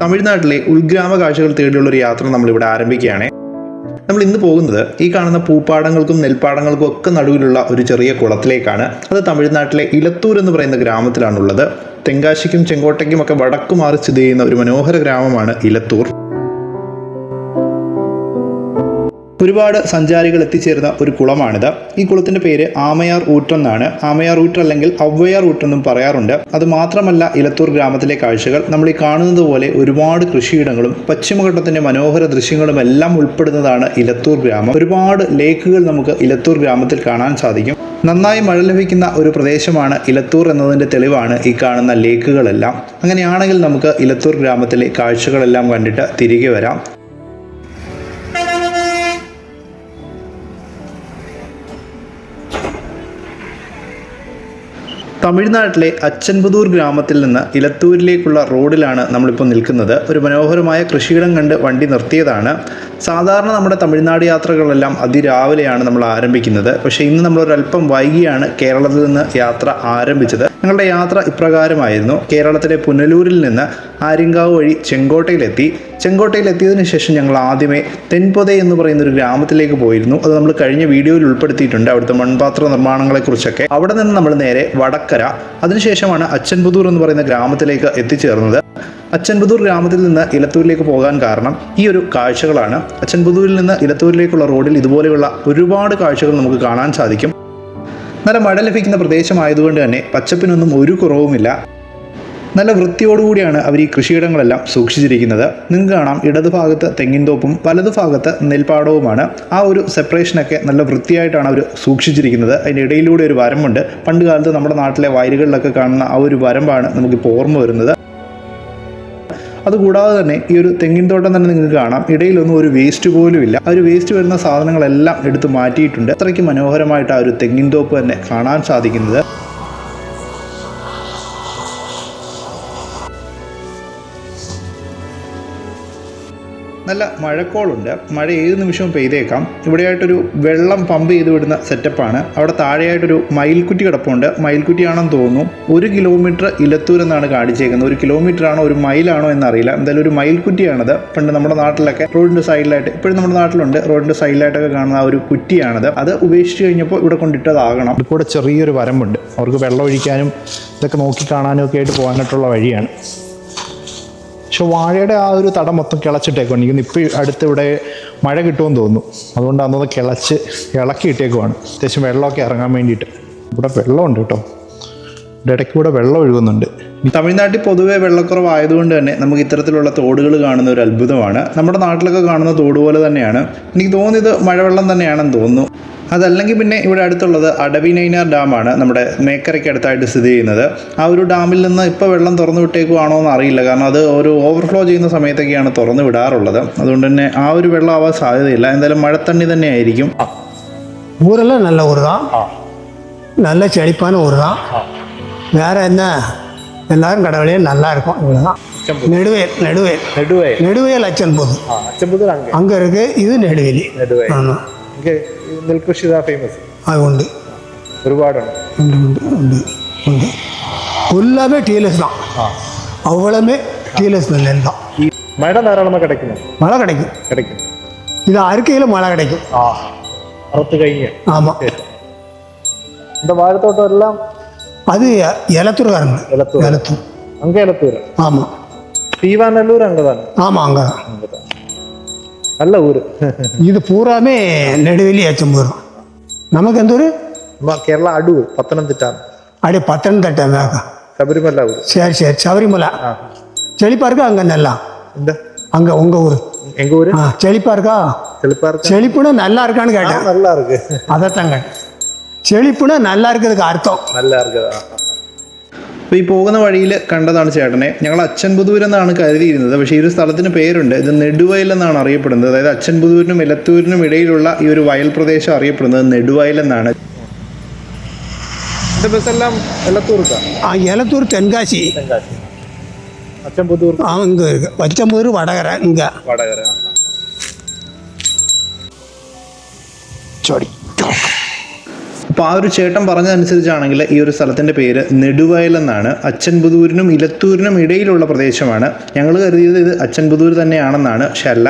തമിഴ്നാട്ടിലെ ഉൾഗ്രാമ കാഴ്ചകൾ തേടിയുള്ള ഒരു യാത്ര നമ്മളിവിടെ ആരംഭിക്കുകയാണ്. നമ്മൾ ഇന്ന് പോകുന്നത് ഈ കാണുന്ന പൂപ്പാടങ്ങൾക്കും നെൽപ്പാടങ്ങൾക്കും ഒക്കെ നടുവിലുള്ള ഒരു ചെറിയ കുളത്തിലേക്കാണ്. അത് തമിഴ്നാട്ടിലെ ഇലത്തൂർ എന്ന് പറയുന്ന ഗ്രാമത്തിലാണുള്ളത്. തെങ്കാശിക്കും ചെങ്കോട്ടയ്ക്കും ഒക്കെ വടക്കുമാറി സ്ഥിതി ചെയ്യുന്ന ഒരു മനോഹര ഗ്രാമമാണ് ഇലത്തൂർ. ഒരുപാട് സഞ്ചാരികൾ എത്തിച്ചേരുന്ന ഒരു കുളമാണിത്. ഈ കുളത്തിൻ്റെ പേര് ആമയാർ ഊറ്റെന്നാണ്. ആമയാർ ഊറ്റ് അല്ലെങ്കിൽ ഔവയാർ ഊറ്റെന്നും പറയാറുണ്ട്. അത് മാത്രമല്ല, ഇലത്തൂർ ഗ്രാമത്തിലെ കാഴ്ചകൾ നമ്മൾ ഈ കാണുന്നത് പോലെ ഒരുപാട് കൃഷിയിടങ്ങളും പശ്ചിമഘട്ടത്തിൻ്റെ മനോഹര ദൃശ്യങ്ങളും എല്ലാം ഉൾപ്പെടുന്നതാണ് ഇലത്തൂർ ഗ്രാമം. ഒരുപാട് ലേക്കുകൾ നമുക്ക് ഇലത്തൂർ ഗ്രാമത്തിൽ കാണാൻ സാധിക്കും. നന്നായി മഴ ലഭിക്കുന്ന ഒരു പ്രദേശമാണ് ഇലത്തൂർ എന്നതിൻ്റെ തെളിവാണ് ഈ കാണുന്ന ലേക്കുകളെല്ലാം. അങ്ങനെയാണെങ്കിൽ നമുക്ക് ഇലത്തൂർ ഗ്രാമത്തിലെ കാഴ്ചകളെല്ലാം കണ്ടിട്ട് തിരികെ വരാം. തമിഴ്നാട്ടിലെ അച്ചൻപുതൂർ ഗ്രാമത്തിൽ നിന്ന് ഇലത്തൂരിലേക്കുള്ള റോഡിലാണ് നമ്മളിപ്പോൾ നിൽക്കുന്നത്. ഒരു മനോഹരമായ കൃഷിയിടം കണ്ട് വണ്ടി നിർത്തിയതാണ്. സാധാരണ നമ്മുടെ തമിഴ്നാട് യാത്രകളെല്ലാം അതിരാവിലെയാണ് നമ്മൾ ആരംഭിക്കുന്നത്. പക്ഷേ ഇന്ന് നമ്മളൊരല്പം വൈകിയാണ് കേരളത്തിൽ നിന്ന് യാത്ര ആരംഭിച്ചത്. ഞങ്ങളുടെ യാത്ര ഇപ്രകാരമായിരുന്നു. കേരളത്തിലെ പുനലൂരിൽ നിന്ന് ആര്യങ്കാവ് വഴി ചെങ്കോട്ടയിലെത്തിയതിനു ശേഷം ഞങ്ങൾ ആദ്യമേ തെൻപൊതൈ എന്ന് പറയുന്ന ഒരു ഗ്രാമത്തിലേക്ക് പോയിരുന്നു. അത് നമ്മൾ കഴിഞ്ഞ വീഡിയോയിൽ ഉൾപ്പെടുത്തിയിട്ടുണ്ട്, അവിടുത്തെ മൺപാത്ര നിർമ്മാണങ്ങളെക്കുറിച്ചൊക്കെ. അവിടെ നിന്ന് നമ്മൾ നേരെ വടക്കര, അതിനുശേഷമാണ് അച്ചൻപുതൂർ എന്ന് പറയുന്ന ഗ്രാമത്തിലേക്ക് എത്തിച്ചേർന്നത്. അച്ചൻപുതൂർ ഗ്രാമത്തിൽ നിന്ന് ഇലത്തൂരിലേക്ക് പോകാൻ കാരണം ഈ ഒരു കാഴ്ചകളാണ്. അച്ചൻപുതൂരിൽ നിന്ന് ഇലത്തൂരിലേക്കുള്ള റോഡിൽ ഇതുപോലെയുള്ള ഒരുപാട് കാഴ്ചകൾ നമുക്ക് കാണാൻ സാധിക്കും. നല്ല മഴ ലഭിക്കുന്ന പ്രദേശമായതുകൊണ്ട് തന്നെ പച്ചപ്പിനൊന്നും ഒരു കുറവുമില്ല. നല്ല വൃത്തിയോടുകൂടിയാണ് അവർ ഈ കൃഷിയിടങ്ങളെല്ലാം സൂക്ഷിച്ചിരിക്കുന്നത്. നിങ്ങൾക്ക് കാണാം, ഇടതുഭാഗത്ത് തെങ്ങിൻതോപ്പും വലതുഭാഗത്ത് നെൽപ്പാടവുമാണ്. ആ ഒരു സെപ്പറേഷനൊക്കെ നല്ല വൃത്തിയായിട്ടാണ് അവർ സൂക്ഷിച്ചിരിക്കുന്നത്. അതിൻ്റെ ഇടയിലൂടെ ഒരു വരമ്പുണ്ട്. പണ്ട് കാലത്ത് നമ്മുടെ നാട്ടിലെ വയലുകളിലൊക്കെ കാണുന്ന ആ ഒരു വരമ്പാണ് നമുക്കിപ്പോൾ ഓർമ്മ വരുന്നത്. അതുകൂടാതെ തന്നെ ഈ ഒരു തെങ്ങിൻതോട്ടം തന്നെ നിങ്ങൾക്ക് കാണാം, ഇടയിലൊന്നും ഒരു വേസ്റ്റ് പോലും ഇല്ല. ആ ഒരു വേസ്റ്റ് വരുന്ന സാധനങ്ങളെല്ലാം എടുത്ത് മാറ്റിയിട്ടുണ്ട്. അത്രയ്ക്ക് മനോഹരമായിട്ട് ആ ഒരു തെങ്ങിൻതോപ്പ് തന്നെ കാണാൻ സാധിക്കുന്നത്. നല്ല മഴക്കോളുണ്ട്. മഴ ഏത് നിമിഷവും പെയ്തേക്കാം. ഇവിടെയായിട്ടൊരു വെള്ളം പമ്പ് ചെയ്ത് വിടുന്ന സെറ്റപ്പാണ്. അവിടെ താഴെയായിട്ടൊരു മയിൽക്കുറ്റി കിടപ്പുണ്ട്. മയിൽക്കുറ്റിയാണെന്ന് തോന്നുന്നു. 1 കിലോമീറ്റർ ഇലത്തൂർ എന്നാണ് കാണിച്ചേക്കുന്നത്. 1 കിലോമീറ്റർ ആണോ 1 മൈലാണോ എന്നറിയില്ല. എന്തായാലും ഒരു മയിൽക്കുറ്റിയാണത്. പണ്ട് നമ്മുടെ നാട്ടിലൊക്കെ റോഡിൻ്റെ സൈഡിലായിട്ട്, ഇപ്പോഴും നമ്മുടെ നാട്ടിലുണ്ട്, റോഡിൻ്റെ സൈഡിലായിട്ടൊക്കെ കാണുന്ന ആ ഒരു കുറ്റിയാണത്. അത് ഉപേക്ഷിച്ച് കഴിഞ്ഞപ്പോൾ ഇവിടെ കൊണ്ടിട്ടതാകണം. ഇവിടെ ചെറിയൊരു വരമ്പുണ്ട്. അവർക്ക് വെള്ളം ഒഴിക്കാനും ഇതൊക്കെ നോക്കി കാണാനും ഒക്കെ ആയിട്ട് പോകാനായിട്ടുള്ള വഴിയാണ്. പക്ഷെ വാഴയുടെ ആ ഒരു തടം മൊത്തം കിളച്ചിട്ടേക്കുവാണ്. എനിക്കൊന്ന് ഇപ്പോൾ അടുത്തിവിടെ മഴ കിട്ടുമെന്ന് തോന്നുന്നു. അതുകൊണ്ട് അതൊന്ന് ഇളക്കി ഇട്ടേക്കുവാണ്. അത്യാവശ്യം വെള്ളമൊക്കെ ഇറങ്ങാൻ വേണ്ടിയിട്ട്. ഇവിടെ വെള്ളമുണ്ട് കേട്ടോ. ഇവിടെ ഇടയ്ക്ക് കൂടെ വെള്ളം ഒഴുകുന്നുണ്ട്. തമിഴ്നാട്ടിൽ പൊതുവെ വെള്ളക്കുറവായതുകൊണ്ട് തന്നെ നമുക്ക് ഇത്തരത്തിലുള്ള തോടുകൾ കാണുന്ന ഒരു അത്ഭുതമാണ്. നമ്മുടെ നാട്ടിലൊക്കെ കാണുന്ന തോട് പോലെ തന്നെയാണ്. എനിക്ക് തോന്നിയത് മഴവെള്ളം തന്നെയാണെന്ന് തോന്നുന്നു. അതല്ലെങ്കിൽ പിന്നെ ഇവിടെ അടുത്തുള്ളത് അടവിനൈനാർ ഡാമാണ്, നമ്മുടെ മേക്കരയ്ക്ക് അടുത്തായിട്ട് സ്ഥിതി ചെയ്യുന്നത്. ആ ഒരു ഡാമിൽ നിന്ന് ഇപ്പോൾ വെള്ളം തുറന്നു വിട്ടേക്കുവാണോ എന്ന് അറിയില്ല. കാരണം അത് ഒരു ഓവർഫ്ലോ ചെയ്യുന്ന സമയത്തൊക്കെയാണ് തുറന്നു വിടാറുള്ളത്. അതുകൊണ്ട് തന്നെ ആ ഒരു വെള്ളം ആവാൻ സാധ്യതയില്ല. എന്തായാലും മഴത്തണ്ണി തന്നെ ആയിരിക്കും. ஊரெல்லாம் நல்ல ஊர் தான், நல்ல செழிப்பான ஊர் தான். வேற என்ன, எல்லாரும் கடவுளையும் நல்லா இருக்கும். இவ்வளோதான். நெடுவேல் அச்சன்புதூர் அங்கே இருக்கு. இது நெடுவேலி. ஆமாம், നെൽകൃഷി ഫേമസ്. അത് ഉണ്ട്, ഒരുപാടുണ്ട്. ഫുല്ലാമേ ടീലെസ് தான். அவ்வளவுமே டீலஸ் நெல் தான். மழை தாராளமாக கிடைக்கும். மழை கிடைக்கும். இது அறுக்கையில் மழை கிடைக்கும். அறுத்து കഴിഞ്ഞ്. ஆமாம். இந்த வாழைத்தோட்டம் எல்லாம் அது எலத்தூர்காரங்க. எலத்தூர் அங்கே எலத்தூர். ஆமாம். தீவாநல்லூர் அங்கே தான். ஆமாம், அங்கே தான். நல்ல ஊர். இது பூராமே நெடுவேலி அச்சம்பூர். நமக்கு எந்த ஊர்? കേരള അടൂർ, പത്തനംതിട്ട. அப்படியே பத்தனംതിട്ട. ശബരിമല ஊர். சரி, சபரிமலை. செழிப்பா இருக்கா அங்கே நல்லா? இந்த அங்கே உங்கள் ஊர்? எங்கள் ஊர். செழிப்பா இருக்கா? செழிப்புனா நல்லா இருக்கான்னு கேட்டேன். நல்லா இருக்கு. அதைத்தாங்க, செழிப்புனா நல்லா இருக்கிறதுக்கு அர்த்தம். நல்லா இருக்குதா? അപ്പോൾ ഈ പോകുന്ന വഴിയിൽ കണ്ടതാണ് ചേട്ടനെ. ഞങ്ങൾ അച്ചൻപുതൂർ എന്നാണ് കരുതിയിരുന്നത്. പക്ഷേ ഈ ഒരു സ്ഥലത്തിന് പേരുണ്ട്. ഇത് നെടുവയൽ എന്നാണ് അറിയപ്പെടുന്നത്. അതായത് അച്ചൻപുതൂരിനും ഇലത്തൂരിനും ഇടയിലുള്ള ഈ ഒരു വയൽ പ്രദേശം അറിയപ്പെടുന്നത് നെടുവയൽ എന്നാണ്. ബസ്സെല്ലാം എലത്തൂർ തെൻകാശി. അച്ചൻപുതൂർ இங்கே இருக்கு. அச்சம்புதூர் வடகரை. இங்கே വടകര. അപ്പോൾ ആ ഒരു ചേട്ടൻ പറഞ്ഞതനുസരിച്ചാണെങ്കിൽ ഈ ഒരു സ്ഥലത്തിൻ്റെ പേര് നെടുവയൽ എന്നാണ്. അച്ചൻപുതൂരിനും ഇലത്തൂരിനും ഇടയിലുള്ള പ്രദേശമാണ്. ഞങ്ങൾ കരുതിയത് ഇത് അച്ചൻപുതൂർ തന്നെയാണെന്നാണ്, പക്ഷെ അല്ല.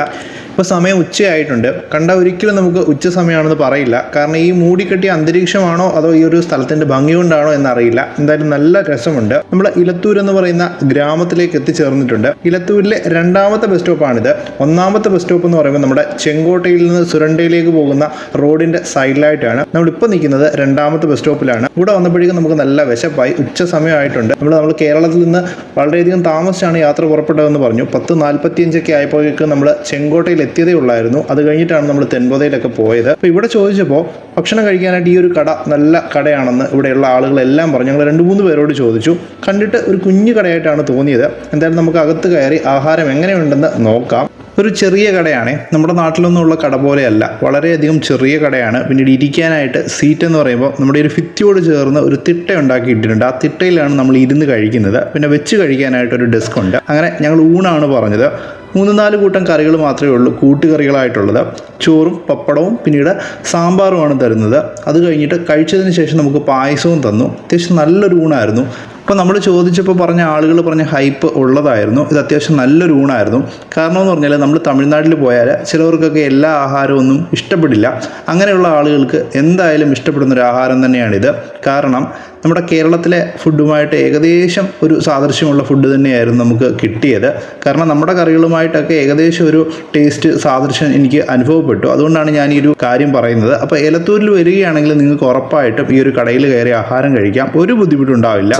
ഇപ്പോൾ സമയം ഉച്ചയായിട്ടുണ്ട്. കണ്ട ഒരിക്കലും നമുക്ക് ഉച്ച സമയമാണെന്ന് പറയില്ല. കാരണം ഈ മൂടിക്കെട്ടിയ അന്തരീക്ഷമാണോ അതോ ഈ ഒരു സ്ഥലത്തിൻ്റെ ഭംഗി കൊണ്ടാണോ എന്നറിയില്ല. എന്തായാലും നല്ല രസമുണ്ട്. നമ്മൾ ഇലത്തൂർ എന്ന് പറയുന്ന ഗ്രാമത്തിലേക്ക് എത്തിച്ചേർന്നിട്ടുണ്ട്. ഇലത്തൂരിലെ രണ്ടാമത്തെ ബസ് സ്റ്റോപ്പാണിത്. ഒന്നാമത്തെ ബസ് സ്റ്റോപ്പ് എന്ന് പറയുമ്പോൾ നമ്മുടെ ചെങ്കോട്ടയിൽ നിന്ന് സുരണ്ടയിലേക്ക് പോകുന്ന റോഡിൻ്റെ സൈഡിലായിട്ടാണ്. നമ്മളിപ്പോൾ നിൽക്കുന്നത് രണ്ടാമത്തെ ബസ് സ്റ്റോപ്പിലാണ്. ഇവിടെ വന്നപ്പോഴേക്കും നമുക്ക് നല്ല വിശപ്പായി. ഉച്ച സമയമായിട്ടുണ്ട്. നമ്മൾ കേരളത്തിൽ നിന്ന് വളരെയധികം താമസിച്ചാണ് യാത്ര പുറപ്പെട്ടതെന്ന് പറഞ്ഞു. 10:45 ആയപ്പോഴേക്കും നമ്മൾ ചെങ്കോട്ടയിൽ എത്തിയതേ ഉള്ളായിരുന്നു. അത് കഴിഞ്ഞിട്ടാണ് നമ്മൾ തെൻപൊതയിലൊക്കെ പോയത്. അപ്പോൾ ഇവിടെ ചോദിച്ചപ്പോൾ ഭക്ഷണം കഴിക്കാനായിട്ട് ഈ ഒരു കട നല്ല കടയാണെന്ന് ഇവിടെയുള്ള ആളുകളെല്ലാം പറഞ്ഞു. ഞങ്ങൾ 2-3 പേരോട് ചോദിച്ചു. കണ്ടിട്ട് ഒരു കുഞ്ഞു കടയായിട്ടാണ് തോന്നിയത്. എന്തായാലും നമുക്ക് അകത്ത് കയറി ആഹാരം എങ്ങനെയുണ്ടെന്ന് നോക്കാം. ഒരു ചെറിയ കടയാണ്. നമ്മുടെ നാട്ടിലൊന്നുമുള്ള കട പോലെയല്ല, വളരെയധികം ചെറിയ കടയാണ്. പിന്നീട് ഇരിക്കാനായിട്ട് സീറ്റ് എന്ന് പറയുമ്പോൾ നമ്മുടെ ഒരു ഭിത്തിയോട് ചേർന്ന് ഒരു തിട്ട ഉണ്ടാക്കിയിട്ടുണ്ട്. ആ തിട്ടയിലാണ് നമ്മൾ ഇരുന്ന് കഴിക്കുന്നത്. പിന്നെ വെച്ച് കഴിക്കാനായിട്ടൊരു ഡെസ്ക് ഉണ്ട്. അങ്ങനെ ഞങ്ങൾ ഊണാണ് പറഞ്ഞത്. 3-4 കൂട്ടം കറികൾ മാത്രമേ ഉള്ളൂ, കൂട്ടുകറികളായിട്ടുള്ളത്. ചോറും പപ്പടവും പിന്നീട് സാമ്പാറുമാണ് തരുന്നത്. അത് കഴിഞ്ഞിട്ട് കഴിച്ചതിന് ശേഷം നമുക്ക് പായസവും തന്നു. അത്യാവശ്യം നല്ലൊരു ഊണായിരുന്നു. അപ്പോൾ നമ്മൾ ചോദിച്ചപ്പോൾ പറഞ്ഞ ആളുകൾ പറഞ്ഞ ഹൈപ്പ് ഉള്ളതായിരുന്നു. ഇത് അത്യാവശ്യം നല്ലൊരു ഊണായിരുന്നു. കാരണം എന്ന് പറഞ്ഞാൽ നമ്മൾ തമിഴ്നാട്ടിൽ പോയാൽ ചിലവർക്കൊക്കെ എല്ലാ ആഹാരമൊന്നും ഇഷ്ടപ്പെടില്ല. അങ്ങനെയുള്ള ആളുകൾക്ക് എന്തായാലും ഇഷ്ടപ്പെടുന്നൊരു ആഹാരം തന്നെയാണിത്. കാരണം നമ്മുടെ കേരളത്തിലെ ഫുഡുമായിട്ട് ഏകദേശം ഒരു സാദൃശ്യമുള്ള ഫുഡ് തന്നെയായിരുന്നു നമുക്ക് കിട്ടിയത്. കാരണം നമ്മുടെ കറികളുമായിട്ടൊക്കെ ഏകദേശം ഒരു ടേസ്റ്റ് സാദൃശ്യം എനിക്ക് അനുഭവപ്പെട്ടു. അതുകൊണ്ടാണ് ഞാൻ ഈ ഒരു കാര്യം പറയുന്നത്. അപ്പോൾ എലത്തൂരിൽ വരികയാണെങ്കിൽ നിങ്ങൾക്ക് ഉറപ്പായിട്ടും ഈ ഒരു കടയിൽ കയറി ആഹാരം കഴിക്കാം. ഒരു ബുദ്ധിമുട്ടുണ്ടാവില്ല.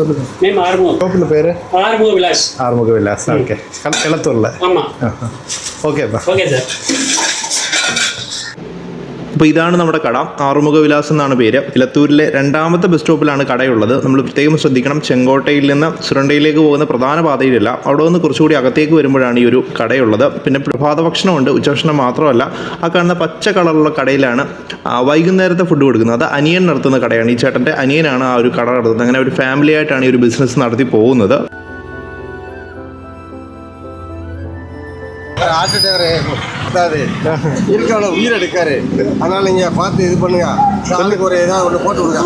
പേര് ആറുമുഖ വിലാസ്. ഓക്കെ, എലത്തൂരിലെ. ഓക്കെ. അപ്പോൾ ഇതാണ് നമ്മുടെ കട. ആറുമുഖ വിലാസ് എന്നാണ് പേര്. ഇലത്തൂരിലെ രണ്ടാമത്തെ ബസ് സ്റ്റോപ്പിലാണ് കടയുള്ളത്. നമ്മൾ പ്രത്യേകം ശ്രദ്ധിക്കണം. ചെങ്കോട്ടയിൽ നിന്ന് സുരണ്ടയിലേക്ക് പോകുന്ന പ്രധാന പാതയിലല്ല, അവിടെ നിന്ന് കുറച്ചുകൂടി അകത്തേക്ക് വരുമ്പോഴാണ് ഈ ഒരു കടയുള്ളത്. പിന്നെ പ്രഭാത ഭക്ഷണമുണ്ട്, ഉച്ചഭക്ഷണം മാത്രമല്ല. ആ കാണുന്ന പച്ച കളറുള്ള കടയിലാണ് വൈകുന്നേരത്തെ ഫുഡ് കൊടുക്കുന്നത്. അത് അനിയൻ നടത്തുന്ന കടയാണ്. ഈ ചേട്ടൻ്റെ അനിയനാണ് ആ ഒരു കട നടത്തുന്നത്. അങ്ങനെ ഒരു ഫാമിലി ആയിട്ടാണ് ഈ ഒരു ബിസിനസ് നടത്തി പോകുന്നത്. உயிர் எடுக்காரு. அதனால நீங்க பார்த்து இது பண்ணுங்க. ஆளுக்கு ஒரு ஏதாவது ஒன்று போட்டு விடுங்க.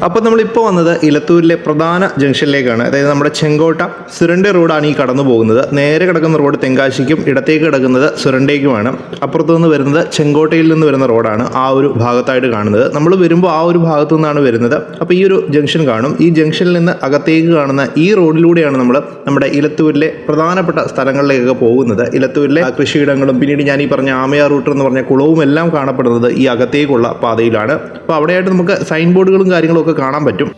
അപ്പോൾ നമ്മളിപ്പോൾ വന്നത് ഇലത്തൂരിലെ പ്രധാന ജംഗ്ഷനിലേക്കാണ്. അതായത് നമ്മുടെ ചെങ്കോട്ട സുരണ്ട റോഡാണ് ഈ കടന്നു പോകുന്നത്. നേരെ കിടക്കുന്ന റോഡ് തെങ്കാശിക്കും, ഇടത്തേക്ക് കിടക്കുന്നത് സുരണ്ടയ്ക്കുമാണ്. അപ്പുറത്തു നിന്ന് വരുന്നത് ചെങ്കോട്ടയിൽ നിന്ന് വരുന്ന റോഡാണ് ആ ഒരു ഭാഗത്തായിട്ട് കാണുന്നത്. നമ്മൾ വരുമ്പോൾ ആ ഒരു ഭാഗത്തു നിന്നാണ് വരുന്നത്. അപ്പോൾ ഈ ഒരു ജംഗ്ഷൻ കാണും. ഈ ജംഗ്ഷനിൽ നിന്ന് അകത്തേക്ക് കാണുന്ന ഈ റോഡിലൂടെയാണ് നമ്മൾ നമ്മുടെ ഇലത്തൂരിലെ പ്രധാനപ്പെട്ട സ്ഥലങ്ങളിലേക്കൊക്കെ പോകുന്നത്. ഇലത്തൂരിലെ കൃഷിയിടങ്ങളും പിന്നീട് ഞാൻ ഈ പറഞ്ഞ ആമയാർ റൂട്ട് എന്ന് പറഞ്ഞ കുളവും എല്ലാം കാണപ്പെടുന്നത് ഈ അകത്തേക്കുള്ള പാതയിലാണ്. അപ്പോൾ അവിടെയായിട്ട് നമുക്ക് സൈൻ ബോർഡുകളും കാര്യങ്ങളും ഒക്കെ കാണാൻ പറ്റും.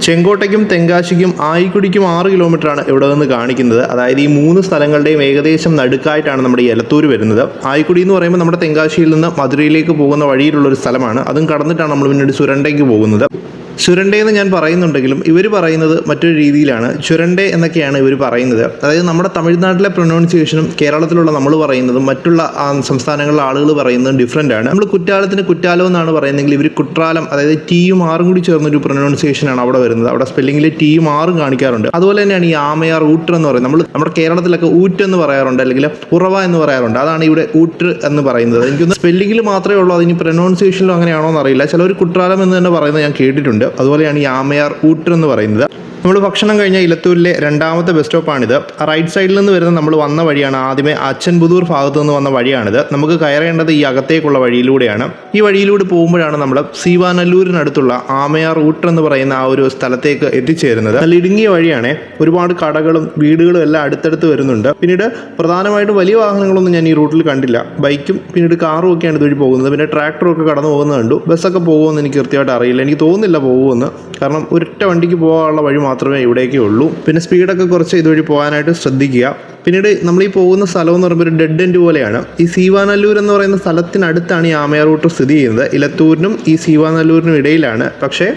ചെങ്കോട്ടയ്ക്കും തെങ്കാശിക്കും ആയിക്കുടിക്കും 6 കിലോമീറ്ററാണ് ഇവിടെ നിന്ന് കാണിക്കുന്നത്. അതായത് ഈ 3 സ്ഥലങ്ങളുടെയും ഏകദേശം നടുക്കായിട്ടാണ് നമ്മുടെ എലത്തൂർ വരുന്നത്. ആയിക്കുടി എന്ന് പറയുമ്പോൾ നമ്മുടെ തെങ്കാശിയിൽ നിന്ന് മധുരയിലേക്ക് പോകുന്ന വഴിയിലുള്ളൊരു സ്ഥലമാണ്. അതും കടന്നിട്ടാണ് നമ്മൾ പിന്നീട് സുരണ്ടയ്ക്ക് പോകുന്നത്. ചുരണ്ടയെന്ന് ഞാൻ പറയുന്നുണ്ടെങ്കിലും ഇവർ പറയുന്നത് മറ്റൊരു രീതിയിലാണ്. ചുരണ്ടേ എന്നൊക്കെയാണ് ഇവർ പറയുന്നത്. അതായത് നമ്മുടെ തമിഴ്നാട്ടിലെ പ്രൊനൗൺസിയേഷനും കേരളത്തിലുള്ള നമ്മൾ പറയുന്നതും മറ്റുള്ള സംസ്ഥാനങ്ങളിലെ ആളുകൾ പറയുന്നതും ഡിഫറൻ്റ് ആണ്. നമ്മൾ കുറ്റാലത്തിന് കുറ്റാലം എന്നാണ് പറയുന്നതെങ്കിൽ ഇവർ കുട്രാലം, അതായത് ടീയും ആറും കൂടി ചേർന്നൊരു പ്രൊനൗൺസിയേഷനാണ് അവിടെ വരുന്നത്. അവിടെ സ്പെല്ലിങ്ങിൽ ടീയും ആറും കാണിക്കാറുണ്ട്. അതുപോലെ തന്നെയാണ് ഈ ആമയാർ ഊട്ടർ എന്ന് പറയുന്നത്. നമ്മുടെ കേരളത്തിലൊക്കെ ഊറ്റ് എന്ന് പറയാറുണ്ട്, അല്ലെങ്കിൽ ഉറവ എന്ന് പറയാറുണ്ട്. അതാണ് ഇവിടെ ഊട്ടർ എന്ന് പറയുന്നത്. എനിക്കൊന്ന് സ്പെല്ലിങ്ങിൽ മാത്രമേ ഉള്ളൂ, അതിന് പ്രൊനൗൺസിയേഷനിലും അങ്ങനെയാണോ എന്നറിയില്ല. ചിലർ കുട്രാലം എന്ന് തന്നെ പറയുന്നത് ഞാൻ കേട്ടിട്ടുണ്ട്. അതുപോലെയാണ് ഈ ആമയാർ ഊട്ടർ എന്ന് പറയുന്നത്. നമ്മൾ ഭക്ഷണം കഴിഞ്ഞ ഇലത്തൂരിലെ രണ്ടാമത്തെ ബസ് സ്റ്റോപ്പാണിത്. റൈറ്റ് സൈഡിൽ നിന്ന് വരുന്ന നമ്മൾ വന്ന വഴിയാണ്. ആദ്യമേ അച്ചൻപുതൂർ ഭാഗത്തു നിന്ന് വന്ന വഴിയാണിത്. നമുക്ക് കയറേണ്ടത് ഈ അകത്തേക്കുള്ള വഴിയിലൂടെയാണ്. ഈ വഴിയിലൂടെ പോകുമ്പോഴാണ് നമ്മൾ സീവാനല്ലൂരിനടുത്തുള്ള ആമയാർ ഊട്ടർ എന്ന് പറയുന്ന ആ ഒരു സ്ഥലത്തേക്ക് എത്തിച്ചേരുന്നത്. നല്ല ഇടുങ്ങിയ വഴിയാണ്. ഒരുപാട് കടകളും വീടുകളും എല്ലാം അടുത്തടുത്ത് വരുന്നുണ്ട്. പിന്നീട് പ്രധാനമായിട്ടും വലിയ വാഹനങ്ങളൊന്നും ഞാൻ ഈ റൂട്ടിൽ കണ്ടില്ല. ബൈക്കും പിന്നീട് കാറും ഒക്കെയാണ് ഇതുവഴി പോകുന്നത്. പിന്നെ ട്രാക്ടറും ഒക്കെ കടന്നു പോകുന്നത് കണ്ടു. ബസ്സൊക്കെ പോകുമെന്ന് എനിക്ക് കൃത്യമായിട്ട് അറിയില്ല. എനിക്ക് തോന്നുന്നില്ല പോകുമെന്ന്. കാരണം ഒരൊറ്റ വണ്ടിക്ക് പോകാനുള്ള വഴി മാത്രമേ ഇവിടേക്കേ ഉള്ളൂ. പിന്നെ സ്പീഡൊക്കെ കുറച്ച് ഇതുവഴി പോകാനായിട്ട് ശ്രദ്ധിക്കുക. പിന്നീട് നമ്മൾ ഈ പോകുന്ന സ്ഥലം എന്ന് പറയുമ്പോൾ ഒരു ഡെഡ് എൻഡ് പോലെയാണ്. ഈ സീവാനല്ലൂർ എന്ന് പറയുന്ന സ്ഥലത്തിനടുത്താണ് ഈ ആമയാർ റൂട്ട് സ്ഥിതി ചെയ്യുന്നത്. ഇലത്തൂരിനും ഈ സീവാനല്ലൂരിനും ഇടയിലാണ്. പക്ഷേ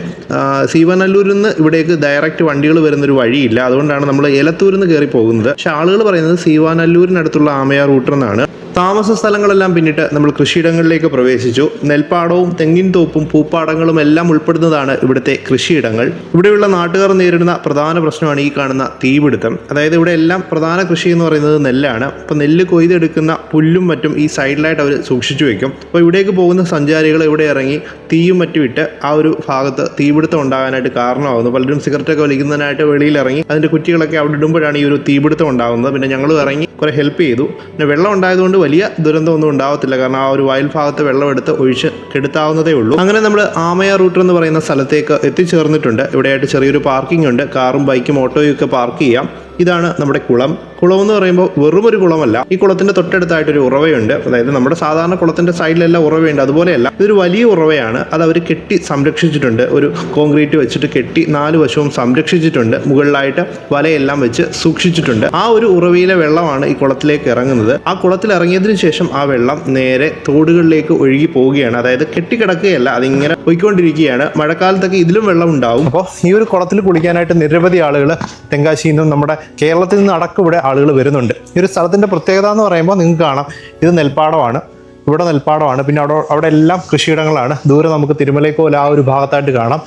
സീവാനല്ലൂരിൽ നിന്ന് ഇവിടേക്ക് ഡയറക്റ്റ് വണ്ടികൾ വരുന്നൊരു വഴിയില്ല. അതുകൊണ്ടാണ് നമ്മൾ ഇലത്തൂരിൽ നിന്ന് കയറി പോകുന്നത്. പക്ഷേ ആളുകൾ പറയുന്നത് സീവാനല്ലൂരിനടുത്തുള്ള ആമയാർ റൂട്ട് എന്നാണ്. താമസ സ്ഥലങ്ങളെല്ലാം പിന്നിട്ട് നമ്മൾ കൃഷിയിടങ്ങളിലേക്ക് പ്രവേശിച്ചു. നെൽപ്പാടവും തെങ്ങിൻ തോപ്പും പൂപ്പാടങ്ങളും എല്ലാം ഉൾപ്പെടുന്നതാണ് ഇവിടുത്തെ കൃഷിയിടങ്ങൾ. ഇവിടെയുള്ള നാട്ടുകാർ നേരിടുന്ന പ്രധാന പ്രശ്നമാണ് ഈ കാണുന്ന തീപിടുത്തം. അതായത് ഇവിടെ എല്ലാം പ്രധാന കൃഷി എന്ന് പറയുന്നത് നെല്ലാണ്. അപ്പോൾ നെല്ല് കൊയ്തെടുക്കുന്ന പുല്ലും മറ്റും ഈ സൈഡിലായിട്ട് അവർ സൂക്ഷിച്ചു വെക്കും. അപ്പോൾ ഇവിടേക്ക് പോകുന്ന സഞ്ചാരികൾ ഇവിടെ ഇറങ്ങി തീയും മറ്റും ഇട്ട് ആ ഒരു ഭാഗത്ത് തീപിടുത്തം ഉണ്ടാകാനായിട്ട് കാരണമാകുന്നു. പലരും സിഗരറ്റൊക്കെ വലിക്കുന്നതിനായിട്ട് വെളിയിൽ ഇറങ്ങി അതിൻ്റെ കുറ്റികളൊക്കെ അവിടെ ഇടുമ്പോഴാണ് ഈ ഒരു തീപിടുത്തം ഉണ്ടാകുന്നത്. പിന്നെ ഞങ്ങൾ ഇറങ്ങി കുറേ ഹെൽപ്പ് ചെയ്തു. പിന്നെ വെള്ളം ഉണ്ടായതുകൊണ്ട് വലിയ ദുരന്തമൊന്നും ഉണ്ടാവത്തില്ല, കാരണം ആ ഒരു വയൽ ഭാഗത്ത് വെള്ളം എടുത്ത് ഒഴിച്ച് കെടുത്താവുന്നതേ ഉള്ളൂ. അങ്ങനെ നമ്മൾ ആമയാർ റൂട്ട് എന്ന് പറയുന്ന സ്ഥലത്തേക്ക് എത്തിച്ചേർന്നിട്ടുണ്ട്. ഇവിടെയായിട്ട് ചെറിയൊരു പാർക്കിംഗ് ഉണ്ട്. കാറും ബൈക്കും ഓട്ടോയും ഒക്കെ പാർക്ക് ചെയ്യാം. ഇതാണ് നമ്മുടെ കുളം. കുളം എന്ന് പറയുമ്പോൾ വെറും ഒരു കുളമല്ല. ഈ കുളത്തിന്റെ തൊട്ടടുത്തായിട്ടൊരു ഉറവയുണ്ട്. അതായത് നമ്മുടെ സാധാരണ കുളത്തിന്റെ സൈഡിലെല്ലാം ഉറവയുണ്ട്, അതുപോലെയല്ല, ഇതൊരു വലിയ ഉറവയാണ്. അത് അവർ കെട്ടി സംരക്ഷിച്ചിട്ടുണ്ട്. ഒരു കോൺക്രീറ്റ് വെച്ചിട്ട് കെട്ടി 4 വശവും സംരക്ഷിച്ചിട്ടുണ്ട്. മുകളിലായിട്ട് വലയെല്ലാം വെച്ച് സൂക്ഷിച്ചിട്ടുണ്ട്. ആ ഒരു ഉറവയിലെ വെള്ളമാണ് ഈ കുളത്തിലേക്ക് ഇറങ്ങുന്നത്. ആ കുളത്തിൽ ഇറങ്ങിയതിനു ശേഷം ആ വെള്ളം നേരെ തോടുകളിലേക്ക് ഒഴുകി പോവുകയാണ്. അതായത് കെട്ടിക്കിടക്കുകയല്ല, അതിങ്ങനെ പോയിക്കൊണ്ടിരിക്കുകയാണ്. മഴക്കാലത്തൊക്കെ ഇതിലും വെള്ളം ഉണ്ടാവും. അപ്പോൾ ഈ ഒരു കുളത്തിൽ കുളിക്കാനായിട്ട് നിരവധി ആളുകൾ തെങ്കാശിയിൽ നിന്നും നമ്മുടെ കേരളത്തിൽ നിന്ന് അടക്കം ഇവിടെ ആളുകൾ വരുന്നുണ്ട്. ഈ ഒരു സ്ഥലത്തിൻ്റെ പ്രത്യേകത എന്ന് പറയുമ്പോൾ നിങ്ങൾക്ക് കാണാം, ഇത് നെൽപ്പാടമാണ്. ഇവിടെ നെൽപ്പാടമാണ്. പിന്നെ അവിടെ എല്ലാം കൃഷിയിടങ്ങളാണ്. ദൂരെ നമുക്ക് തിരുമലൈക്കോല ആ ഒരു ഭാഗത്തായിട്ട് കാണാം.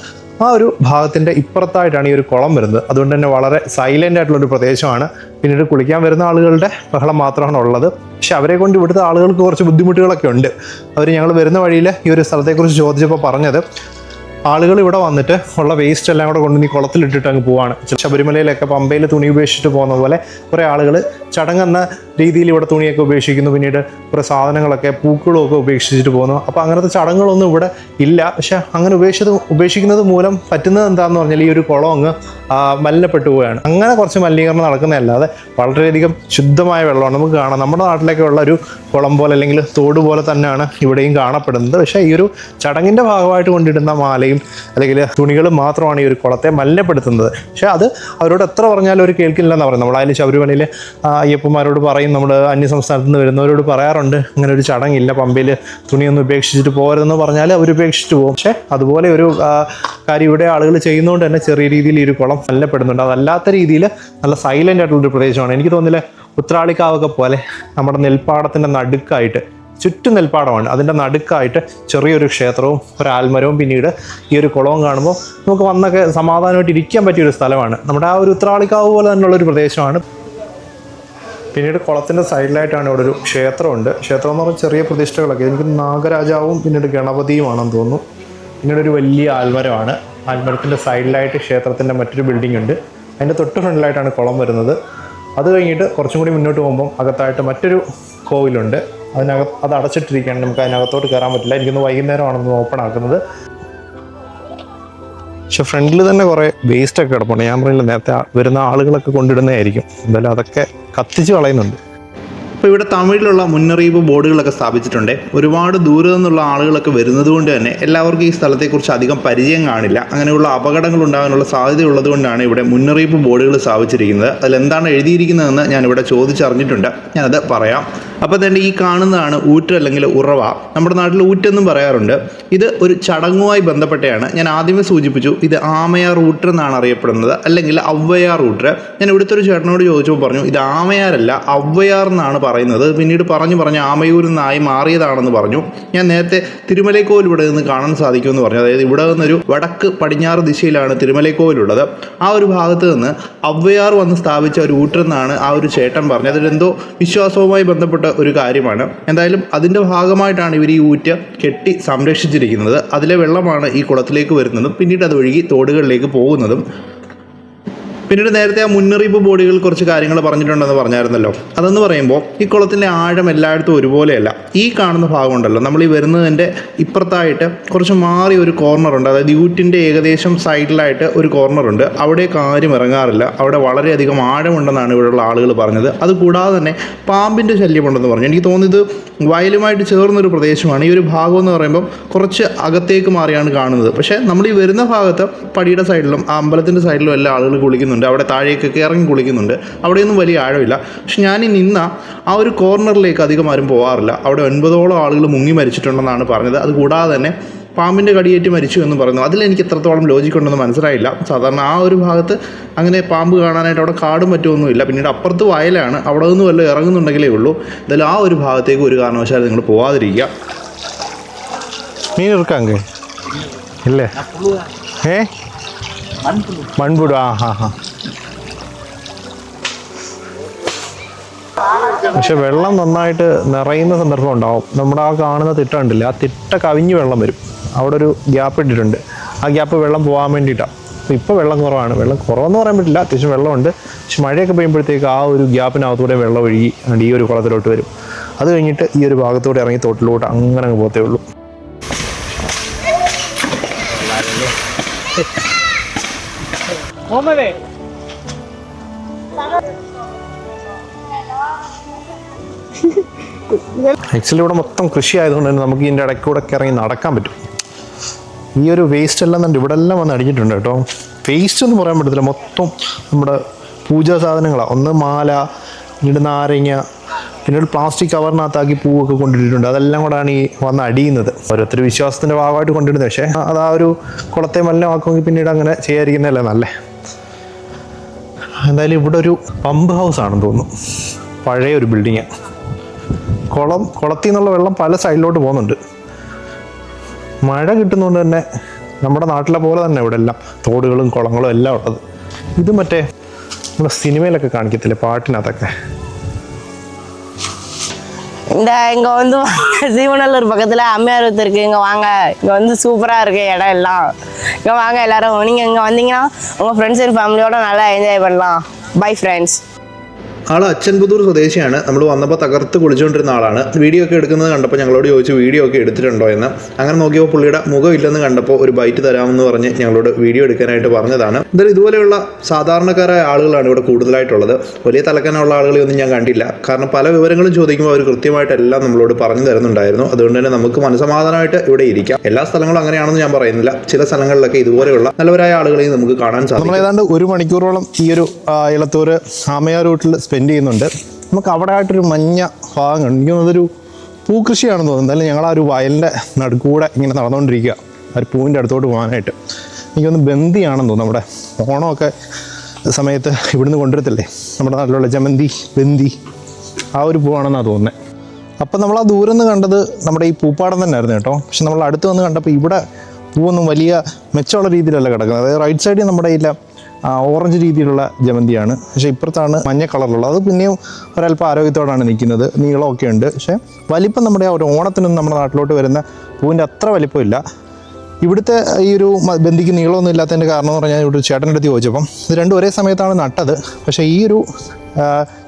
ആ ഒരു ഭാഗത്തിൻ്റെ ഇപ്പുറത്തായിട്ടാണ് ഈ ഒരു കുളം വരുന്നത്. അതുകൊണ്ട് തന്നെ വളരെ സൈലൻ്റ് ആയിട്ടുള്ളൊരു പ്രദേശമാണ്. പിന്നീട് കുളിക്കാൻ വരുന്ന ആളുകളുടെ ബഹളം മാത്രമാണ് ഉള്ളത്. പക്ഷെ അവരെ കൊണ്ട് ഇവിടുത്തെ ആളുകൾക്ക് കുറച്ച് ബുദ്ധിമുട്ടുകളൊക്കെ ഉണ്ട്. അവർ ഞങ്ങൾ വരുന്ന വഴിയിൽ ഈ ഒരു സ്ഥലത്തെക്കുറിച്ച് ചോദിച്ചപ്പോൾ പറഞ്ഞത്, ആളുകൾ ഇവിടെ വന്നിട്ട് ഉള്ള വേസ്റ്റ് എല്ലാം കൂടെ കൊണ്ട് ഈ കുളത്തിലിട്ടിട്ട് അങ്ങ് പോവാണ്. ശബരിമലയിലൊക്കെ പമ്പയിൽ തുണി ഉപേക്ഷിച്ചിട്ട് പോകുന്ന പോലെ കുറേ ആളുകൾ ചടങ്ങെന്ന രീതിയിൽ ഇവിടെ തുണിയൊക്കെ ഉപേക്ഷിക്കുന്നു. പിന്നീട് കുറേ സാധനങ്ങളൊക്കെ പൂക്കളും ഒക്കെ ഉപേക്ഷിച്ചിട്ട് പോകുന്നു. അപ്പോൾ അങ്ങനത്തെ ചടങ്ങുകളൊന്നും ഇവിടെ ഇല്ല. പക്ഷെ അങ്ങനെ ഉപേക്ഷിക്കുന്നത് മൂലം പറ്റുന്നത് എന്താണെന്ന് പറഞ്ഞാൽ ഈ ഒരു കുളം അങ്ങ് മലിനപ്പെട്ടു പോവുകയാണ്. അങ്ങനെ കുറച്ച് മലിനീകരണം നടക്കുന്നതല്ലാതെ വളരെയധികം ശുദ്ധമായ വെള്ളമാണ്. നമുക്ക് കാണാം, നമ്മുടെ നാട്ടിലൊക്കെ ഉള്ള ഒരു കുളം പോലെ അല്ലെങ്കിൽ തോട് പോലെ തന്നെയാണ് ഇവിടെയും കാണപ്പെടുന്നത്. പക്ഷേ ഈ ഒരു ചടങ്ങിൻ്റെ ഭാഗമായിട്ട് കൊണ്ടിടുന്ന മാലയും അല്ലെങ്കിൽ തുണികളും മാത്രമാണ് ഈ ഒരു കുളത്തെ മലിനപ്പെടുത്തുന്നത്. പക്ഷേ അത് അവരോട് എത്ര പറഞ്ഞാലും അവർ കേൾക്കില്ലെന്ന് പറയുന്നത്. നമ്മളതിൽ ശബരിമലയിൽ അയ്യപ്പന്മാരോട് പറയും, നമ്മൾ അന്യസംസ്ഥാനത്ത് നിന്ന് വരുന്നവരോട് പറയാറുണ്ട്, അങ്ങനെ ഒരു ചടങ്ങില്ല, പമ്പയിൽ തുണിയൊന്നും ഉപേക്ഷിച്ചിട്ട് പോകരുതെന്ന് പറഞ്ഞാൽ അവർ ഉപേക്ഷിച്ചിട്ട് പോകും. പക്ഷേ അതുപോലെ ഒരു കാര്യം ഇവിടെ ആളുകൾ ചെയ്യുന്നതുകൊണ്ട് തന്നെ ചെറിയ രീതിയിൽ ഈ ഒരു കുളം മലിനപ്പെടുന്നുണ്ട്. അതല്ലാത്ത രീതിയിൽ നല്ല സൈലൻ്റ് ആയിട്ടുള്ളൊരു പ്രദേശമാണ്. എനിക്ക് തോന്നുന്നില്ല ഉത്രാളിക്കാവൊക്കെ പോലെ നമ്മുടെ നെൽപ്പാടത്തിൻ്റെ നടുക്കായിട്ട്, ചുറ്റും നെൽപ്പാടമാണ്, അതിൻ്റെ നടുക്കായിട്ട് ചെറിയൊരു ക്ഷേത്രവും ഒരു ആൽമരവും പിന്നീട് ഈ ഒരു കുളവും കാണുമ്പോൾ നമുക്ക് വന്നൊക്കെ സമാധാനമായിട്ട് ഇരിക്കാൻ പറ്റിയൊരു സ്ഥലമാണ്. നമ്മുടെ ആ ഒരു ഉത്രാളിക്കാവ് പോലെ തന്നെയുള്ളൊരു പ്രദേശമാണ്. പിന്നീട് കുളത്തിൻ്റെ സൈഡിലായിട്ടാണ് ഇവിടെ ഒരു ക്ഷേത്രമുണ്ട്. ക്ഷേത്രം എന്ന് പറഞ്ഞാൽ ചെറിയ പ്രതിഷ്ഠകളൊക്കെ, എനിക്ക് നാഗരാജാവും പിന്നീട് ഗണപതിയുമാണെന്ന് തോന്നുന്നു. പിന്നീട് ഒരു വലിയ ആൽമരമാണ്. ആൽമരത്തിൻ്റെ സൈഡിലായിട്ട് ക്ഷേത്രത്തിൻ്റെ മറ്റൊരു ബിൽഡിംഗ് ഉണ്ട്. അതിൻ്റെ തൊട്ട് ഫ്രണ്ടിലായിട്ടാണ് കുളം വരുന്നത്. അത് കഴിഞ്ഞിട്ട് കുറച്ചും കൂടി മുന്നോട്ട് പോകുമ്പം അകത്തായിട്ട് മറ്റൊരു കോവിലുണ്ട്. അത് അടച്ചിട്ടിരിക്കുകയാണ്, നമുക്ക് അതിനകത്തോട്ട് കയറാൻ പറ്റില്ല. എനിക്കൊന്ന് വൈകുന്നേരമാണെന്ന് ഓപ്പൺ ആക്കുന്നത്. പക്ഷെ ഫ്രണ്ടിൽ തന്നെ കുറേ വേസ്റ്റൊക്കെ കിടപ്പുണ്ട്. ഞാൻ പറഞ്ഞില്ല, നേരത്തെ വരുന്ന ആളുകളൊക്കെ കൊണ്ടിടുന്നതായിരിക്കും. എന്തായാലും അതൊക്കെ കത്തിച്ച് കളയുന്നുണ്ട്. അപ്പോൾ ഇവിടെ തമിഴിലുള്ള മുന്നറിയിപ്പ് ബോർഡുകളൊക്കെ സ്ഥാപിച്ചിട്ടുണ്ട്. ഒരുപാട് ദൂരെ നിന്നുള്ള ആളുകളൊക്കെ വരുന്നത് കൊണ്ട് തന്നെ എല്ലാവർക്കും ഈ സ്ഥലത്തെക്കുറിച്ച് അധികം പരിചയം കാണില്ല. അങ്ങനെയുള്ള അപകടങ്ങൾ ഉണ്ടാകാനുള്ള സാധ്യതയുള്ളത് കൊണ്ടാണ് ഇവിടെ മുന്നറിയിപ്പ് ബോർഡുകൾ സ്ഥാപിച്ചിരിക്കുന്നത്. അതിലെന്താണ് എഴുതിയിരിക്കുന്നതെന്ന് ഞാനിവിടെ ചോദിച്ചറിഞ്ഞിട്ടുണ്ട്, ഞാനത് പറയാം. അപ്പോൾ തന്നെ ഈ കാണുന്നതാണ് ഊറ്റ് അല്ലെങ്കിൽ ഉറവ. നമ്മുടെ നാട്ടിൽ ഊറ്റെന്നും പറയാറുണ്ട്. ഇത് ഒരു ചടങ്ങുമായി ബന്ധപ്പെട്ടാണ്. ഞാൻ ആദ്യമേ സൂചിപ്പിച്ചു, ഇത് ആമയാർ റൂട്ട് എന്നാണ് അറിയപ്പെടുന്നത്, അല്ലെങ്കിൽ ഔവയാർ റൂട്ട്. ഞാൻ ഇവിടുത്തെ ഒരു ചേട്ടനോട് ചോദിച്ചപ്പോൾ പറഞ്ഞു, ഇത് ആമയാരല്ല ഔവയാർ എന്നാണ് പറയുന്നത്. പിന്നീട് പറഞ്ഞ് ആമയൂരിൽ നിന്നായി മാറിയതാണെന്ന് പറഞ്ഞു. ഞാൻ നേരത്തെ തിരുമലൈക്കോവിൽ ഇവിടെ നിന്ന് കാണാൻ സാധിക്കുമെന്ന് പറഞ്ഞു. അതായത് ഇവിടെ നിന്നൊരു വടക്ക് പടിഞ്ഞാറ് ദിശയിലാണ് തിരുമലൈക്കോവിലുള്ളത്. ആ ഒരു ഭാഗത്ത് നിന്ന് ഔവയാർ വന്ന് സ്ഥാപിച്ച ഒരു ഊറ്റെന്നാണ് ആ ഒരു ചേട്ടൻ പറഞ്ഞത്. അതിലെന്തോ വിശ്വാസവുമായി ബന്ധപ്പെട്ട ഒരു കാര്യമാണ്. എന്തായാലും അതിൻ്റെ ഭാഗമായിട്ടാണ് ഇവർ ഈ ഊറ്റ് കെട്ടി സംരക്ഷിച്ചിരിക്കുന്നത്. അതിലെ വെള്ളമാണ് ഈ കുളത്തിലേക്ക് വരുന്നതും പിന്നീട് അത് ഒഴുകി തോടുകളിലേക്ക് പോകുന്നതും. പിന്നീട് നേരത്തെ ആ മുന്നറിയിപ്പ് ബോർഡുകൾ കുറച്ച് കാര്യങ്ങൾ പറഞ്ഞിട്ടുണ്ടെന്ന് പറഞ്ഞായിരുന്നല്ലോ. അതെന്ന് പറയുമ്പോൾ ഈ കുളത്തിൻ്റെ ആഴം എല്ലായിടത്തും ഒരുപോലെയല്ല. ഈ കാണുന്ന ഭാഗമുണ്ടല്ലോ, നമ്മൾ ഈ വരുന്നതിൻ്റെ ഇപ്പുറത്തായിട്ട് കുറച്ച് മാറി ഒരു കോർണറുണ്ട്. അതായത് യൂറ്റിൻ്റെ ഏകദേശം സൈഡിലായിട്ട് ഒരു കോർണറുണ്ട്. അവിടേക്ക് ആരും ഇറങ്ങാറില്ല. അവിടെ വളരെയധികം ആഴമുണ്ടെന്നാണ് ഇവിടെയുള്ള ആളുകൾ പറഞ്ഞത്. അതുകൂടാതെ തന്നെ പാമ്പിൻ്റെ ശല്യമുണ്ടെന്ന് പറഞ്ഞു. എനിക്ക് തോന്നിയത് വയലുമായിട്ട് ചേർന്നൊരു പ്രദേശമാണ്. ഈ ഒരു ഭാഗം എന്ന് പറയുമ്പം കുറച്ച് അകത്തേക്ക് മാറിയാണ് കാണുന്നത്. പക്ഷേ നമ്മൾ ഈ വരുന്ന ഭാഗത്ത് പടിയുടെ സൈഡിലും ആ അമ്പലത്തിൻ്റെ സൈഡിലും എല്ലാ ആളുകൾ കുളിക്കുന്നുണ്ട്. അവിടെ താഴേക്കൊക്കെ ഇറങ്ങി കുളിക്കുന്നുണ്ട്. അവിടെയൊന്നും വലിയ ആഴമില്ല. പക്ഷെ ഞാൻ ഈ നിന്ന ആ ഒരു കോർണറിലേക്ക് അധികം ആരും പോകാറില്ല. അവിടെ 9ഓളം ആളുകൾ മുങ്ങി മരിച്ചിട്ടുണ്ടെന്നാണ് പറഞ്ഞത്. അതുകൂടാതെ തന്നെ പാമ്പിൻ്റെ കടിയേറ്റ് മരിച്ചു എന്ന് പറയുന്നു. അതിലെനിക്ക് എത്രത്തോളം ലോജിക്കുണ്ടെന്ന് മനസ്സിലായില്ല. സാധാരണ ആ ഒരു ഭാഗത്ത് അങ്ങനെ പാമ്പ് കാണാനായിട്ട് അവിടെ കാടും മറ്റൊന്നുമില്ല. പിന്നീട് അപ്പുറത്ത് വയലാണ്, അവിടെ നിന്ന് വല്ലതും ഇറങ്ങുന്നുണ്ടെങ്കിലേ ഉള്ളൂ. എന്തായാലും ആ ഒരു ഭാഗത്തേക്ക് ഒരു കാരണവശാലും നിങ്ങൾ പോവാതിരിക്കുക. மீன் இருக்காங்க இல்லை മൺപുഴു പക്ഷെ വെള്ളം നന്നായിട്ട് നിറയുന്ന സന്ദർഭം ഉണ്ടാവും. നമ്മുടെ ആ കാണുന്ന തിട്ട ഉണ്ടല്ലേ, ആ തിട്ട കവിഞ്ഞ് വെള്ളം വരും. അവിടെ ഒരു ഗ്യാപ്പ് ഇട്ടിട്ടുണ്ട്. ആ ഗ്യാപ്പ് വെള്ളം പോകാൻ വേണ്ടിയിട്ടാണ്. അപ്പോൾ ഇപ്പോൾ വെള്ളം കുറവാണ്. വെള്ളം കുറവെന്ന് പറയാൻ പറ്റില്ല, അത്യാവശ്യം വെള്ളമുണ്ട്. പക്ഷെ മഴയൊക്കെ പെയ്യുമ്പോഴത്തേക്ക് ആ ഒരു ഗ്യാപ്പിനകത്തൂടെ വെള്ളം ഒഴുകി ഈ ഒരു കുളത്തിലോട്ട് വരും. അത് കഴിഞ്ഞിട്ട് ഈ ഒരു ഭാഗത്തൂടെ ഇറങ്ങി തോട്ടിലോട്ട് അങ്ങനെ അങ്ങ് പോകത്തേ ഉള്ളൂ. ആക്ച്വലി ഇവിടെ മൊത്തം കൃഷി ആയതുകൊണ്ട് തന്നെ നമുക്ക് ഇതിൻ്റെ ഇടയ്ക്കൂടെ ഒക്കെ ഇറങ്ങി നടക്കാൻ പറ്റും. ഈ ഒരു വേസ്റ്റ് എല്ലാം തന്നെ ഇവിടെ എല്ലാം വന്ന് അടിഞ്ഞിട്ടുണ്ട് കേട്ടോ. വേസ്റ്റ് ഒന്നും പറയാൻ പറ്റത്തില്ല, മൊത്തം നമ്മുടെ പൂജാ സാധനങ്ങളാണ്. ഒന്ന് മാല, പിന്നീട് നാരങ്ങ, പിന്നീട് പ്ലാസ്റ്റിക് കവറിനകത്താക്കി പൂവൊക്കെ കൊണ്ടിട്ടിട്ടുണ്ട്. അതെല്ലാം കൂടെയാണ് ഈ വന്ന് അടിയുന്നത്. ഓരോരുത്തർ വിശ്വാസത്തിൻ്റെ ഭാഗമായിട്ട് കൊണ്ടിടുന്നത്. പക്ഷേ അത് ആ ഒരു കുളത്തെ മലിനമാക്കുമെങ്കിൽ പിന്നീട് അങ്ങനെ ചെയ്യാതിരിക്കുന്നതല്ലേ നല്ലേ. എന്തായാലും ഇവിടെ ഒരു പമ്പ് ഹൗസ് ആണെന്ന് തോന്നുന്നു, പഴയ ഒരു ബിൽഡിങ്. കുളത്തിൽ നിന്നുള്ള വെള്ളം പല സൈഡിലോട്ട് പോകുന്നുണ്ട്. മഴ കിട്ടുന്നതുകൊണ്ട് തന്നെ നമ്മുടെ നാട്ടിലെ പോലെ തന്നെ ഇവിടെ എല്ലാം തോടുകളും കുളങ്ങളും എല്ലാം ഉള്ളത്. ഇത് മറ്റേ നമ്മുടെ സിനിമയിലൊക്കെ കാണിക്കത്തില്ലേ, പാട്ടിനകത്തൊക്കെ. இந்த இங்கே வந்து சீவனல்லூர் பக்கத்தில் அம்மையாரத்து இருக்குது. இங்கே வாங்க, இங்கே வந்து சூப்பராக இருக்குது இடம் எல்லாம். இங்கே வாங்க எல்லாரும். நீங்கள் இங்கே வந்தீங்கன்னா உங்கள் ஃப்ரெண்ட்ஸ் அண்ட் ஃபேமிலியோட நல்லா என்ஜாய் பண்ணலாம். Bye friends. ആൾ അച്ചൻപുത്തൂർ സ്വദേശിയാണ്. നമ്മൾ വന്നപ്പോൾ തകർത്ത് കുളിച്ചുകൊണ്ടിരുന്ന ആളാണ്. വീഡിയോ ഒക്കെ എടുക്കുന്നത് കണ്ടപ്പോൾ ഞങ്ങളോട് ചോദിച്ചു വീഡിയോ ഒക്കെ എടുത്തിട്ടുണ്ടോ എന്ന്. അങ്ങനെ നോക്കിയപ്പോൾ പുള്ളിയുടെ മുഖം ഇല്ലെന്ന് കണ്ടപ്പോൾ ഒരു ബൈറ്റ് തരാമെന്ന് പറഞ്ഞ് ഞങ്ങളോട് വീഡിയോ എടുക്കാനായിട്ട് പറഞ്ഞതാണ്. എന്തായാലും ഇതുപോലെയുള്ള സാധാരണക്കാരായ ആളുകളാണ് ഇവിടെ കൂടുതലായിട്ടുള്ളത്. വലിയ തലക്കനുള്ള ആളുകളെയൊന്നും ഞാൻ കണ്ടില്ല. കാരണം പല വിവരങ്ങളും ചോദിക്കുമ്പോൾ അവർ കൃത്യമായിട്ടെല്ലാം നമ്മളോട് പറഞ്ഞു തരുന്നുണ്ടായിരുന്നു. അതുകൊണ്ട് തന്നെ നമുക്ക് മനസ്സമാധാനമായിട്ട് ഇവിടെ ഇരിക്കാം. എല്ലാ സ്ഥലങ്ങളും അങ്ങനെയാണെന്ന് ഞാൻ പറയുന്നില്ല. ചില സ്ഥലങ്ങളിലൊക്കെ ഇതുപോലെയുള്ള നല്ലവരായ ആളുകളെയും നമുക്ക് കാണാൻ സാധിക്കും. നമ്മൾ ഏതാണ്ട് 1 മണിക്കൂറോളം ഈ ഒരു ഇളത്തൂർ ആമയാർ റൂട്ടിൽ സ്പെൻഡ് ചെയ്യുന്നുണ്ട്. നമുക്ക് അവിടെ ആയിട്ടൊരു മഞ്ഞ ഭാഗം കണ്ടു. എനിക്ക് തോന്നുന്നതൊരു പൂക്കൃഷിയാണെന്ന് തോന്നുന്നു. എന്തായാലും ഞങ്ങൾ ആ ഒരു വയലിൻ്റെ നടുക്കൂടെ ഇങ്ങനെ നടന്നുകൊണ്ടിരിക്കുക, ആ ഒരു പൂവിൻ്റെ അടുത്തോട്ട് പോകാനായിട്ട്. എനിക്കൊന്ന് ബന്ദിയാണെന്ന് തോന്നുന്നു. നമ്മുടെ ഓണമൊക്കെ സമയത്ത് ഇവിടുന്ന് കൊണ്ടുവരത്തില്ലേ നമ്മുടെ നാട്ടിലുള്ള ജമന്തി, ബന്ദി, ആ ഒരു പൂവാണെന്നാണ് തോന്നുന്നത്. അപ്പം നമ്മൾ ആ ദൂരം നിന്ന് കണ്ടത് നമ്മുടെ ഈ പൂപ്പാടം തന്നെ ആയിരുന്നു കേട്ടോ. പക്ഷെ നമ്മൾ അടുത്ത് വന്ന് കണ്ടപ്പോൾ ഇവിടെ പൂവൊന്നും വലിയ മെച്ചമുള്ള രീതിയിലല്ല കിടക്കുന്നത്. അതായത് റൈറ്റ് സൈഡിൽ നമ്മുടെ ഇല്ല ഓറഞ്ച് രീതിയിലുള്ള ജമന്തിയാണ്. പക്ഷേ ഇപ്പുറത്താണ് മഞ്ഞ കളറിലുള്ളത്. അത് പിന്നെയും ഒരല്പം ആരോഗ്യത്തോടാണ് നിൽക്കുന്നത്. നീളമൊക്കെ ഉണ്ട്. പക്ഷേ വലിപ്പം നമ്മുടെ ആ ഒരു ഓണത്തിനൊന്നും നമ്മുടെ നാട്ടിലോട്ട് വരുന്ന പൂവിൻ്റെ അത്ര വലിപ്പമില്ല. ഇവിടുത്തെ ഈ ഒരു ബന്ദിക്ക് നീളമൊന്നും ഇല്ലാത്തതിൻ്റെ കാരണം എന്ന് പറഞ്ഞാൽ ഇവിടെ ചേട്ടൻ്റെ അടുത്ത് ചോദിച്ചപ്പം ഇത് രണ്ടും ഒരേ സമയത്താണ് നട്ടത്. പക്ഷേ ഈ ഒരു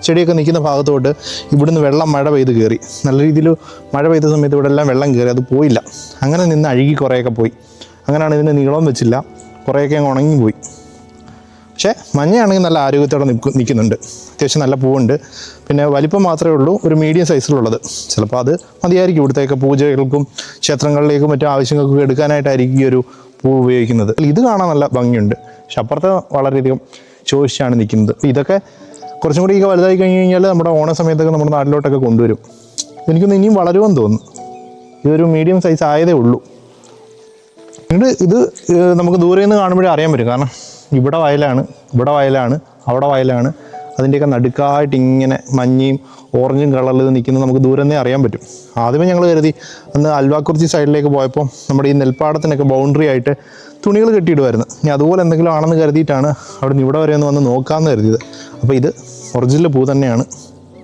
ചെടിയൊക്കെ നിൽക്കുന്ന ഭാഗത്തോട്ട് ഇവിടുന്ന് വെള്ളം മഴ പെയ്ത് കയറി. നല്ല രീതിയിൽ മഴ പെയ്ത സമയത്ത് ഇവിടെ എല്ലാം വെള്ളം കയറി, അത് പോയില്ല. അങ്ങനെ നിന്ന് അഴുകി കുറേയൊക്കെ പോയി. അങ്ങനെയാണ് ഇതിന് നീളം വെച്ചില്ല, കുറേയൊക്കെ അങ്ങ് ഉണങ്ങിപ്പോയി. പക്ഷേ മഞ്ഞയാണെങ്കിൽ നല്ല ആരോഗ്യത്തോടെ നിൽക്കുന്നുണ്ട്. അത്യാവശ്യം നല്ല പൂവുണ്ട്. പിന്നെ വലിപ്പം മാത്രമേ ഉള്ളൂ ഒരു മീഡിയം സൈസിലുള്ളത്. ചിലപ്പോൾ അത് മതിയായിരിക്കും ഇവിടുത്തേക്ക് പൂജകൾക്കും ക്ഷേത്രങ്ങളിലേക്കും മറ്റും ആവശ്യങ്ങൾക്കും എടുക്കാനായിട്ടായിരിക്കും ഈ ഒരു പൂ ഉപയോഗിക്കുന്നത്. ഇത് കാണാൻ നല്ല ഭംഗിയുണ്ട്. പക്ഷെ അപ്പുറത്ത് വളരെയധികം ചോദിച്ചാണ് നിൽക്കുന്നത്. ഇതൊക്കെ കുറച്ചും കൂടി വലുതായി കഴിഞ്ഞ് കഴിഞ്ഞാൽ നമ്മുടെ ഓണ സമയത്തൊക്കെ നമ്മുടെ നാട്ടിലോട്ടൊക്കെ കൊണ്ടുവരും. എനിക്കൊന്ന് ഇനിയും വളരുമെന്ന് തോന്നുന്നു. ഇതൊരു മീഡിയം സൈസ് ആയതേ ഉള്ളൂ. എന്നിട്ട് ഇത് നമുക്ക് ദൂരെ നിന്ന് കാണുമ്പോഴേ അറിയാൻ പറ്റും. കാരണം ഇവിടെ വയലാണ്, ഇവിടെ വയലാണ്, അവിടെ വയലാണ്. അതിൻ്റെയൊക്കെ നടുക്കായിട്ട് ഇങ്ങനെ മഞ്ഞയും ഓറഞ്ചും കളറിൽ നിൽക്കുന്നത് നമുക്ക് ദൂരെ നിന്നേ അറിയാൻ പറ്റും. ആദ്യമേ ഞങ്ങൾ കരുതി അന്ന് അൽവാക്കുറിച്ചി സൈഡിലേക്ക് പോയപ്പോൾ നമ്മുടെ ഈ നെൽപ്പാടത്തിനൊക്കെ ബൗണ്ടറി ആയിട്ട് തുണികൾ കെട്ടിയിടുമായിരുന്നു. ഇനി അതുപോലെ എന്തെങ്കിലും ആണെന്ന് കരുതിയിട്ടാണ് അവിടെ നിന്ന് ഇവിടെ വരെ ഒന്ന് വന്ന് നോക്കാമെന്ന് കരുതിയത്. അപ്പോൾ ഇത് ഒറിജിനൽ പൂ തന്നെയാണ്.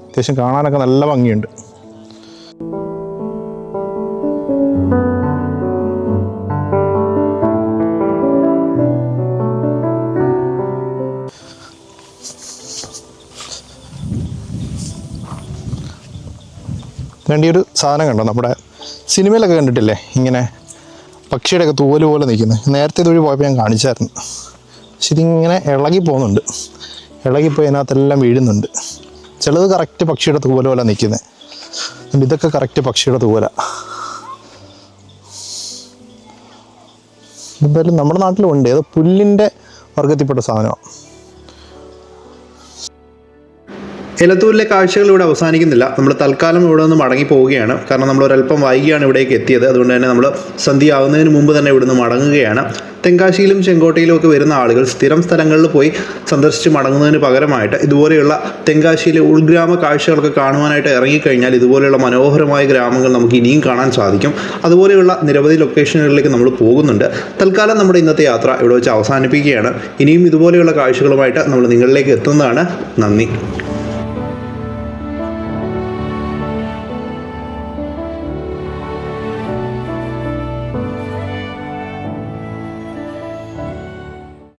അത്യാവശ്യം കാണാനൊക്കെ നല്ല ഭംഗിയുണ്ട്. വേണ്ടി ഒരു സാധനം കണ്ടോ, നമ്മുടെ സിനിമയിലൊക്കെ കണ്ടിട്ടില്ലേ ഇങ്ങനെ പക്ഷിയുടെയൊക്കെ തൂവല് പോലെ നിൽക്കുന്നത്. നേരത്തെ ഇതുവഴി പോയപ്പോൾ ഞാൻ കാണിച്ചായിരുന്നു. പക്ഷെ ഇതിങ്ങനെ ഇളകി പോകുന്നുണ്ട്. ഇളകിപ്പോയി അതിനകത്തെല്ലാം വീഴുന്നുണ്ട്. ചിലത് കറക്റ്റ് പക്ഷിയുടെ തൂവല പോലെ നിൽക്കുന്നത്. ഇതൊക്കെ കറക്റ്റ് പക്ഷിയുടെ തൂവല. എന്തായാലും നമ്മുടെ നാട്ടിലും ഉണ്ട്. അത് പുല്ലിൻ്റെ വർഗത്തിൽപ്പെട്ട സാധനമാണ്. എലത്തൂരിലെ കാഴ്ചകൾ ഇവിടെ അവസാനിക്കുന്നില്ല. നമ്മൾ തൽക്കാലം ഇവിടെ നിന്ന് മടങ്ങി പോവുകയാണ്. കാരണം നമ്മൾ ഒരല്പം വൈകിയാണ് ഇവിടേക്ക് എത്തിയത്. അതുകൊണ്ട് തന്നെ നമ്മൾ സന്ധ്യ ആവുന്നതിന് മുമ്പ് തന്നെ ഇവിടുന്ന് മടങ്ങുകയാണ്. തെങ്കാശിയിലും ചെങ്കോട്ടയിലും ഒക്കെ വരുന്ന ആളുകൾ സ്ഥിരം സ്ഥലങ്ങളിൽ പോയി സന്ദർശിച്ച് മടങ്ങുന്നതിന് പകരമായിട്ട് ഇതുപോലെയുള്ള തെങ്കാശിയിലെ ഉൾഗ്രാമ കാഴ്ചകളൊക്കെ കാണുവാനായിട്ട് ഇറങ്ങിക്കഴിഞ്ഞാൽ ഇതുപോലെയുള്ള മനോഹരമായ ഗ്രാമങ്ങൾ നമുക്ക് ഇനിയും കാണാൻ സാധിക്കും. അതുപോലെയുള്ള നിരവധി ലൊക്കേഷനുകളിലേക്ക് നമ്മൾ പോകുന്നുണ്ട്. തൽക്കാലം നമ്മുടെ ഇന്നത്തെ യാത്ര ഇവിടെ വെച്ച് അവസാനിപ്പിക്കുകയാണ്. ഇനിയും ഇതുപോലെയുള്ള കാഴ്ചകളുമായിട്ട് നമ്മൾ നിങ്ങളിലേക്ക് എത്തുന്നതാണ്. നന്ദി.